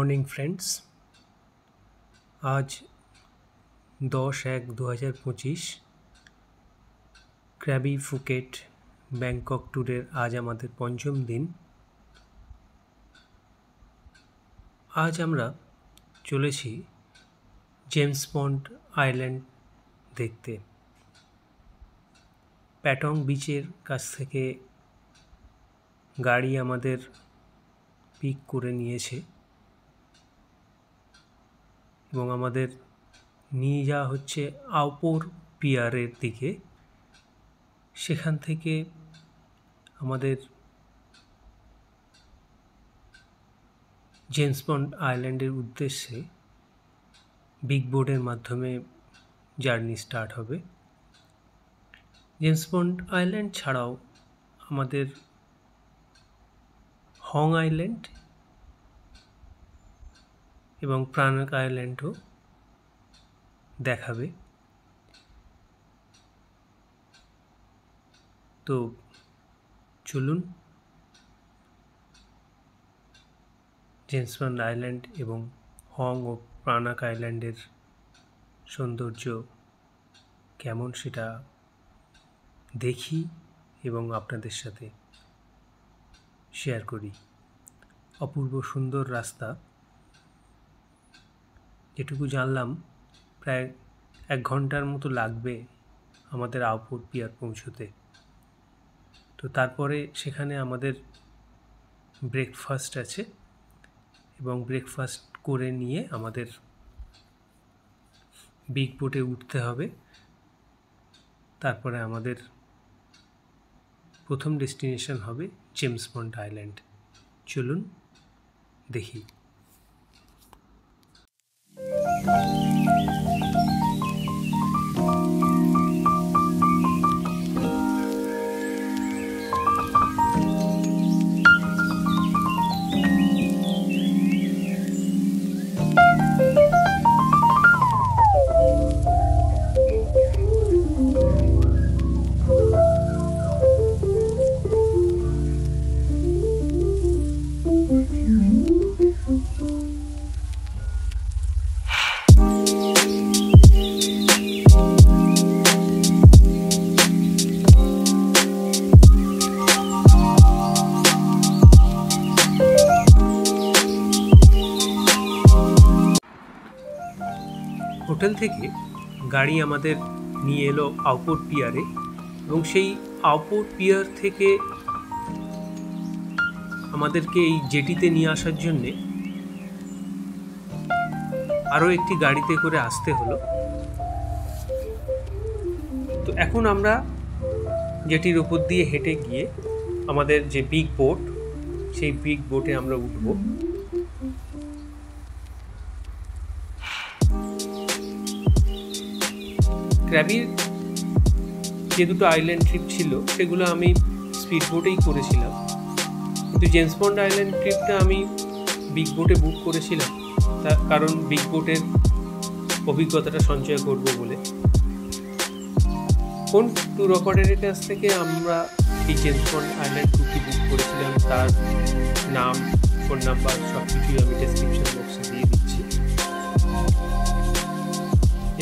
Morning friends. আজ 10-1-2025 Krabi Phuket Bangkok ট্যুরের আজ আমাদের পঞ্চম দিন। আজ আমরা চলেছি জেমস বন্ড আইল্যান্ড দেখতে। প্যাটং বিচের কাছ থেকে গাড়ি আমাদের পিক করে নিয়েছে এবং আমাদের নিয়ে যাওয়া হচ্ছে আউপোর পিয়ারের দিকে। সেখান থেকে আমাদের জেমস বন্ড আইল্যান্ডের উদ্দেশ্যে বিগ বোটের মাধ্যমে জার্নি স্টার্ট হবে। জেমস বন্ড আইল্যান্ড ছাড়াও আমাদের হং আইল্যান্ড এবং প্রাণাক আইল্যান্ডও দেখাবে। তো চলুন জেমস বন্ড আইল্যান্ড এবং হং ও প্রাণাক আইল্যান্ডের সৌন্দর্য কেমন সেটা দেখি এবং আপনাদের সাথে শেয়ার করি। অপূর্ব সুন্দর রাস্তা, যেটুকু জানলাম প্রায় 1 ঘন্টার মতো লাগবে আমাদের আউপোর পিয়ার পৌঁছতে। তো তারপরে সেখানে আমাদের ব্রেকফাস্ট আছে এবং ব্রেকফাস্ট করে নিয়ে আমাদের বিগ বোটে উঠতে হবে। তারপরে আমাদের প্রথম ডেস্টিনেশন হবে জেমস বন্ড আইল্যান্ড। চলুন দেখি। হোটেল থেকে গাড়ি আমাদের নিয়ে এলো আউপোর পিয়ারে এবং সেই আউপোর পিয়ার থেকে আমাদেরকে এই জেটিতে নিয়ে আসার জন্যে আরও একটি গাড়িতে করে আসতে হলো। তো এখন আমরা জেটির ওপর দিয়ে হেঁটে গিয়ে আমাদের যে বিগ বোট, সেই বিগ বোটে আমরা উঠব। ক্র্যাবির যে দুটো আইল্যান্ড ট্রিপ ছিল সেগুলো আমি স্পিড বোটেই করেছিলাম, কিন্তু জেমস বন্ড আইল্যান্ড ট্রিপটা আমি বিগ বোটে বুক করেছিলাম, তার কারণ বিগ বোটের অভিজ্ঞতাটা সঞ্চয় করব বলে। কোন ট্যুর অপারেটরের কাছ থেকে আমরা এই জেমস বন্ড আইল্যান্ড ট্যুরটি বুক করেছিলাম তার নাম, ফোন নাম্বার সব কিছুই আমি ডেসক্রিপশন বক্সে দিয়ে দিচ্ছি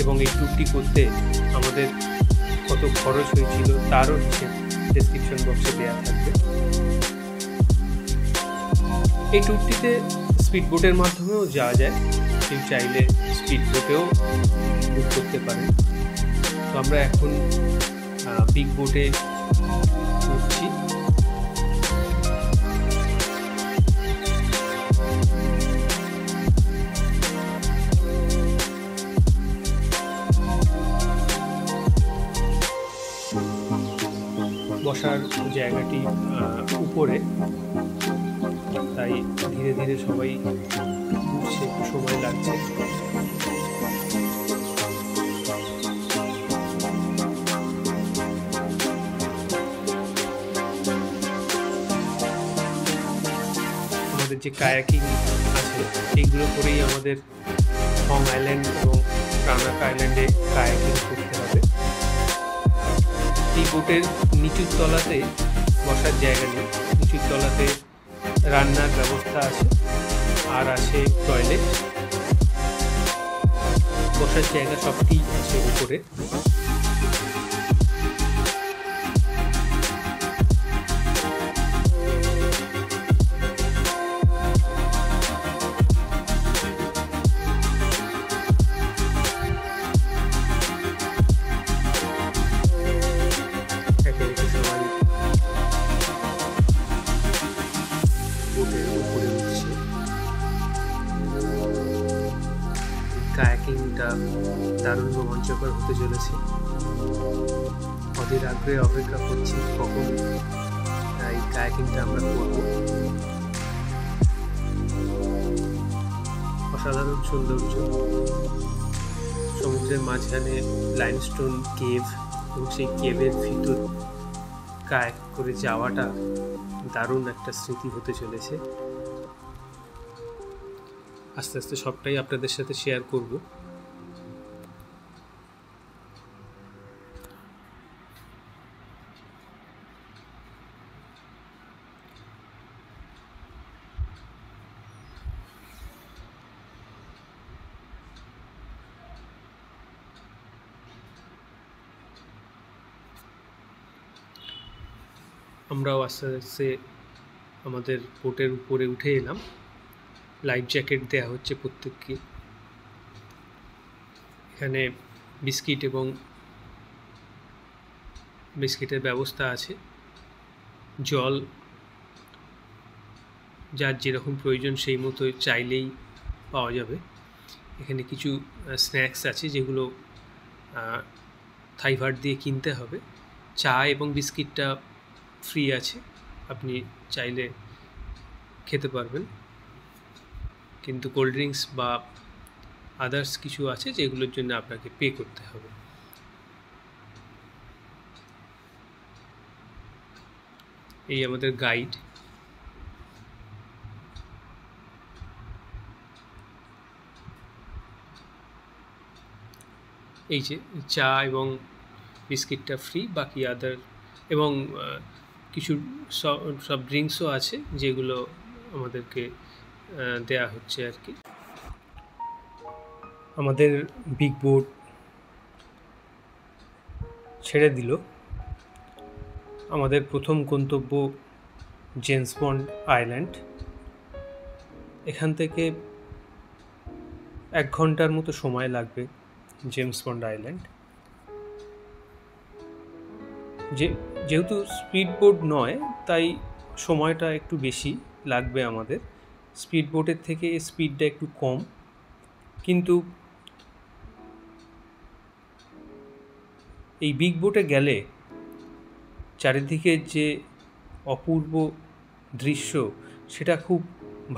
এবং এই ট্যুরটি করতে আমাদের কত খরচ হয়েছিল তারও হিসেব ডেসক্রিপশন বক্সে দেওয়া থাকবে। এই ট্যুরটিতে স্পিড বোটের মাধ্যমেও যাওয়া যায়, কেউ চাইলে স্পিড বোটেও বুক করতে পারেন। তো আমরা এখন বিগ বোটে উঠছি। বসার জায়গাটি উপরে, তাই ধীরে ধীরে সবাই উঠছে, একটু সময় লাগছে। আমাদের যে কায়াকিং আছে এইগুলো করেই আমাদের হং আইল্যান্ড এবং প্রাণাক আইল্যান্ডে কায়াকিং করতে হবে। এই বোটের নিচুর তলাতে বসার জায়গা নেই, নিচুর তলাতে রান্নার ব্যবস্থা আছে। আর আছে টয়লেট, বসার জায়গা সবটি আছে উপরে। কায়াকিংটা দারুণ রোমাঞ্চকর হতে চলেছে। অধীর আগ্রহে অপেক্ষা করছি কখন এই কায়াকিংটা আমরা করব। অসাধারণ সৌন্দর্য, সমুদ্রের মাঝখানে লাইমস্টোন কেভ এবং সেই কেভের ভিতর কায়াক করে যাওয়াটা দারুণ একটা স্মৃতি হতে চলেছে। আস্তে আস্তে সবটাই আপনাদের সাথে শেয়ার করব। আমরাও আস্তে আস্তে আমাদের বোটের উপরে উঠে এলাম। লাইফ জ্যাকেট দেওয়া হচ্ছে প্রত্যেককে। এখানে বিস্কিটের ব্যবস্থা আছে। জল যার যেরকম প্রয়োজন সেই মতো চাইলেই পাওয়া যাবে। এখানে কিছু স্ন্যাক্স আছে যেগুলো থাইভার্ট দিয়ে কিনতে হবে। চা এবং বিস্কিটটা ফ্রি আছে, আপনি চাইলে খেতে পারবেন, কিন্তু কোল্ড ড্রিঙ্কস বা আদার্স কিছু আছে যেগুলোর জন্য আপনাকে পে করতে হবে। এই আমাদের গাইড। এই যে চা এবং বিস্কিটটা ফ্রি, বাকি আদার এবং কিছু সব ড্রিঙ্কসও আছে যেগুলো আমাদেরকে দেয়া হচ্ছে আর কি। আমাদের বিগ বোট ছেড়ে দিল। আমাদের প্রথম গন্তব্য জেমস বন্ড আইল্যান্ড। এখান থেকে 1 ঘন্টার মতো সময় লাগবে জেমস বন্ড আইল্যান্ড। যেহেতু স্পিড বোট নয় তাই সময়টা একটু বেশি লাগবে আমাদের। স্পিড বোটের থেকে স্পিডটা একটু কম, কিন্তু এই বিগ বোটে গেলে চারিদিকে যে অপূর্ব দৃশ্য সেটা খুব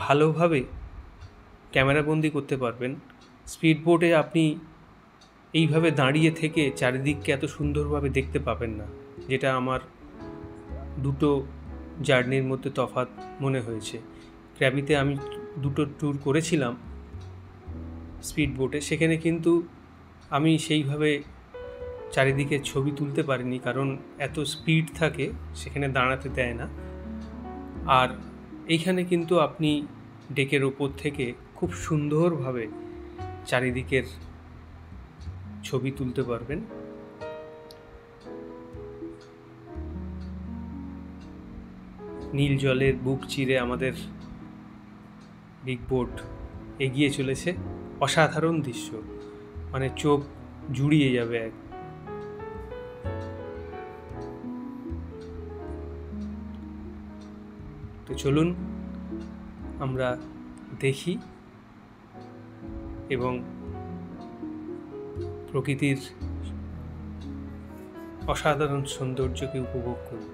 ভালোভাবে ক্যামেরাবন্দি করতে পারবেন। স্পিড বোটে আপনি এইভাবে দাঁড়িয়ে থেকে চারিদিককে এত সুন্দরভাবে দেখতে পাবেন না, যেটা আমার দুটো জার্নির মধ্যে তফাৎ মনে হয়েছে। ক্র্যাবিতে আমি 2টো ট্যুর করেছিলাম স্পিড বোটে, সেখানে কিন্তু আমি সেইভাবে চারিদিকে ছবি তুলতে পারিনি, কারণ এত স্পিড থাকে সেখানে দাঁড়াতে দেয় না। আর এইখানে কিন্তু আপনি ডেকের ওপর থেকে খুব সুন্দরভাবে চারিদিকের ছবি তুলতে পারবেন। নীল জলের বুক চিরে আমাদের বিগ বোট এগিয়ে চলেছে। অসাধারণ দৃশ্য, মানে চোখ জুড়িয়ে যাবে এক। তো চলুন আমরা দেখি এবং প্রকৃতির অসাধারণ সৌন্দর্যকে উপভোগ করি।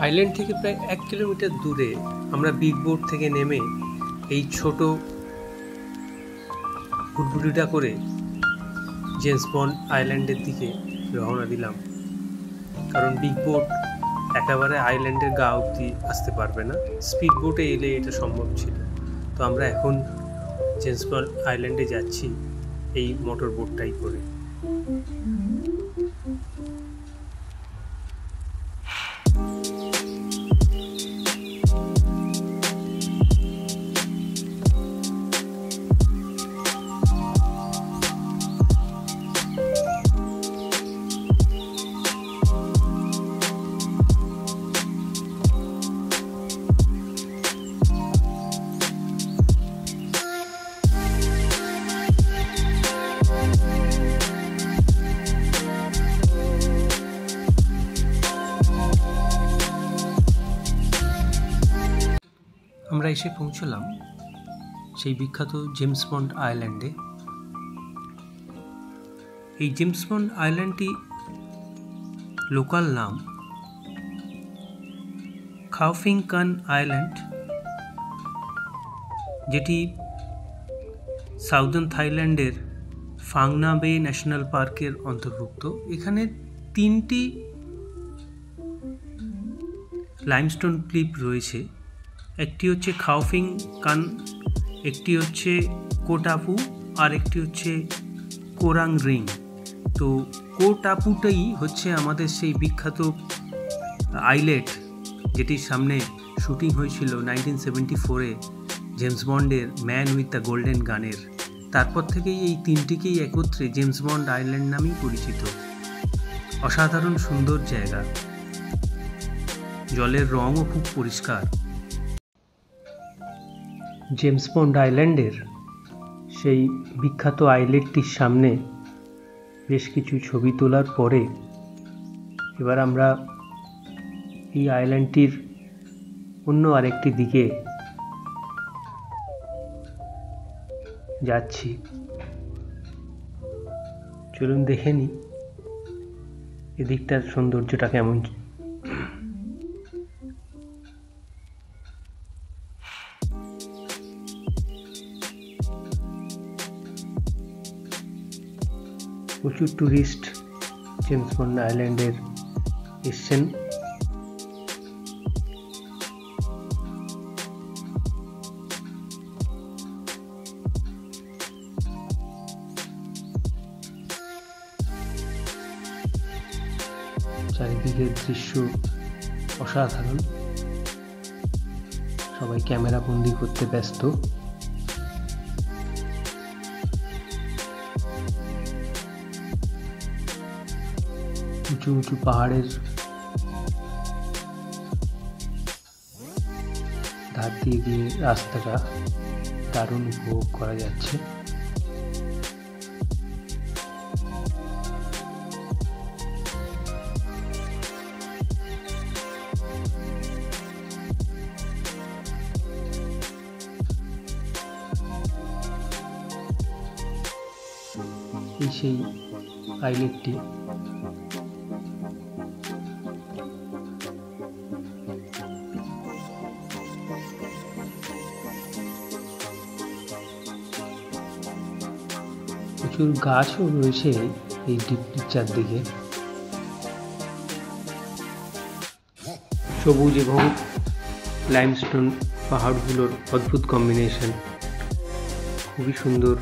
আইল্যান্ড থেকে প্রায় 1 কিলোমিটার দূরে আমরা বিগ বোট থেকে নেমে এই ছোট হুডহুডিটা করে জেমস বন্ড আইল্যান্ডের দিকে রওনা দিলাম। কারণ বিগ বোট একেবারে আইল্যান্ডের গা অবধি আসতে পারবে না, স্পিড বোটে এলে এটা সম্ভব ছিল। তো আমরা এখন জেমস বন্ড আইল্যান্ডে যাচ্ছি এই মোটর বোটটাই করে। আমরা এসে পৌঁছলাম সেই বিখ্যাত জেমস বন্ড আইল্যান্ডে। এই জেমস বন্ড আইল্যান্ডটি লোকাল নাম খাওফিং কান আইল্যান্ড, যেটি সাউদার্ন থাইল্যান্ডের ফাংনা বে ন্যাশনাল পার্কের অন্তর্ভুক্ত। এখানে 3টি লাইমস্টোন ক্লিপ রয়েছে। একটি হচ্ছে খাওফিং কান, একটি হচ্ছে কো টাপু, আর একটি হচ্ছে কোরাং রিং। তো কো টাপুটাই হচ্ছে আমাদের সেই বিখ্যাত আইলেট, যেটির সামনে শুটিং হয়েছিল 1974-এ জেমস বন্ডের ম্যান উইথ দ্য গোল্ডেন গানের। তারপর থেকেই এই 3টিকেই একত্রে জেমস বন্ড আইল্যান্ড নামেই পরিচিত। অসাধারণ সুন্দর জায়গা, জলের রঙও খুব পরিষ্কার। জেমস বন্ড আইল্যান্ডের সেই বিখ্যাত আইল্যান্ডটির সামনে বেশ কিছু ছবি তোলার পরে এবার আমরা এই আইল্যান্ডটির অন্য আরেকটি দিকে যাচ্ছি। চলুন দেখে নিই এদিকটার সৌন্দর্যটা কেমন। প্রচুর ট্যুরিস্ট জেমস বন্ড আইল্যান্ডের এসছেন। চারিদিকের দৃশ্য অসাধারণ, সবাই ক্যামেরা বন্দি করতে ব্যস্ত। উঁচু উঁচু পাহাড়ের ধার দিয়ে গিয়ে রাস্তাটা দারুণ উপভোগ করা যাচ্ছে। এই সেই আইল্যান্ডটি। প্রচুর গাছও রয়েছে এই দ্বীপটির চারদিকে, সবুজ এবং লাইমস্টোন পাহাড়গুলোর অদ্ভুত কম্বিনেশন, খুবই সুন্দর।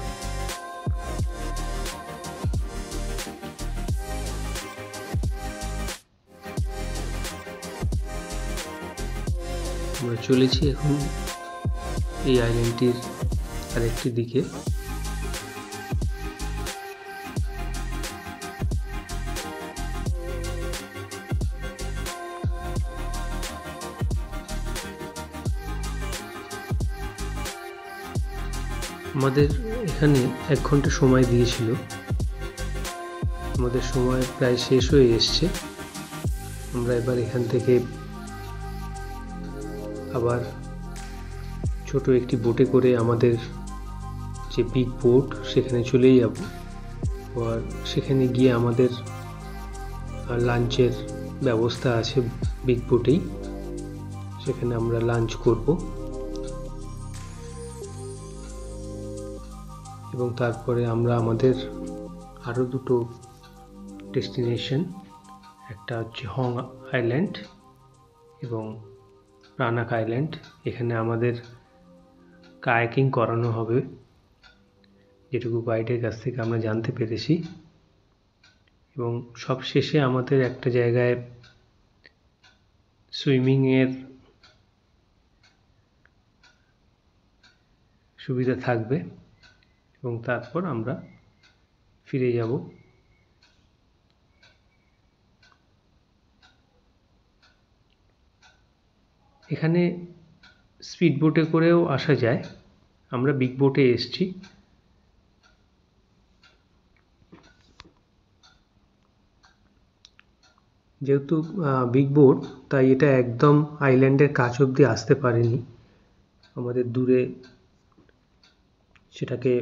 আমরা চলেছি এখন এই আইল্যান্ডটির আরেকটি দিকে। আমাদের এখানে 1 ঘন্টা সময় দিয়েছিল, আমাদের সময় প্রায় শেষ হয়ে এসছে। আমরা এবার এখান থেকে আবার ছোট একটি বোটে করে আমাদের যে বিগ বোট সেখানে চলে যাব। আর সেখানে গিয়ে আমাদের লাঞ্চের ব্যবস্থা আছে বিগ বোটেই। সেখানে আমরা লাঞ্চ করব এবং তারপরে আমরা আমাদের আরও দুটো ডেস্টিনেশন, একটা হচ্ছে হং আইল্যান্ড এবং রানাক আইল্যান্ড, এখানে আমাদের কায়াকিং করানো হবে যেটুকু গাইডের কাছ থেকে আমরা জানতে পেরেছি। এবং সব শেষে আমাদের একটা জায়গায় সুইমিংয়ের সুবিধা থাকবে এবং তারপর আমরা ফিরে যাব। এখানে স্পিড বোটে করেও আসা যায়, আমরা বিগ বোটে এসেছি। যেহেতু বিগ বোট, তাই এটা একদম আইল্যান্ডের কাছ অবধি আসতে পারেনি, আমাদের দূরে সেটাকে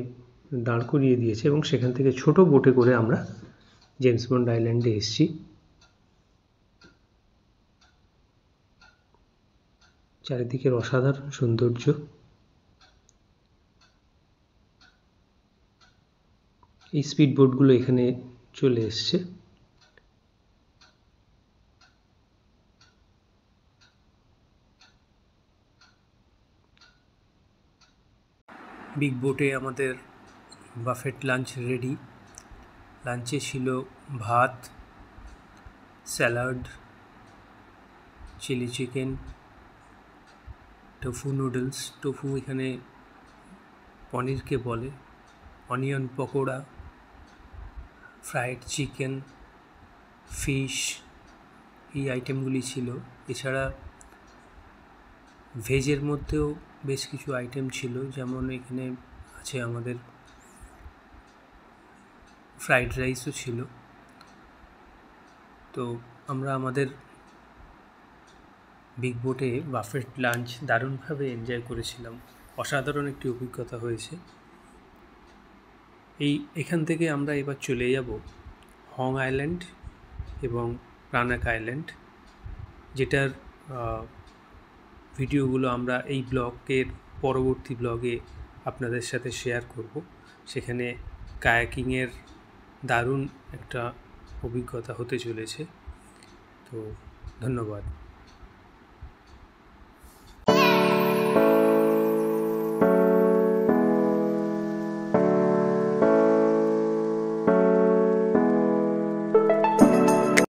দাঁড় করিয়ে দিয়েছে এবং সেখান থেকে ছোট বোটে করে আমরা জেমস বন্ড আইল্যান্ডে এসেছি। চারিদিকের অসাধারণ সৌন্দর্য। এই স্পিড বোটগুলো এখানে চলে এসছে। বিগ বোটে আমাদের বাফেট লাঞ্চ রেডি। লাঞ্চে ছিল ভাত, salad, chilli chicken, tofu noodles, tofu এখানে পনিরকে বলে, onion pakora, fried chicken, fish, এই আইটেমগুলি ছিল। এছাড়া ভেজের মধ্যেও বেশ কিছু আইটেম ছিল, যেমন এখানে আছে আমাদের ফ্রাইড রাইসও ছিল। তো আমরা আমাদের বিগ বোটে বাফেট লাঞ্চ দারুণভাবে এনজয় করেছিলাম, অসাধারণ একটি অভিজ্ঞতা হয়েছে। এখান থেকে আমরা এবার চলে যাব হং আইল্যান্ড এবং রানাক আইল্যান্ড, যেটার ভিডিওগুলো আমরা এই ব্লগের পরবর্তী ব্লগে আপনাদের সাথে শেয়ার করব। সেখানে কায়াকিংয়ের দারুণ একটা অভিজ্ঞতা হতে চলেছে। তো ধন্যবাদ।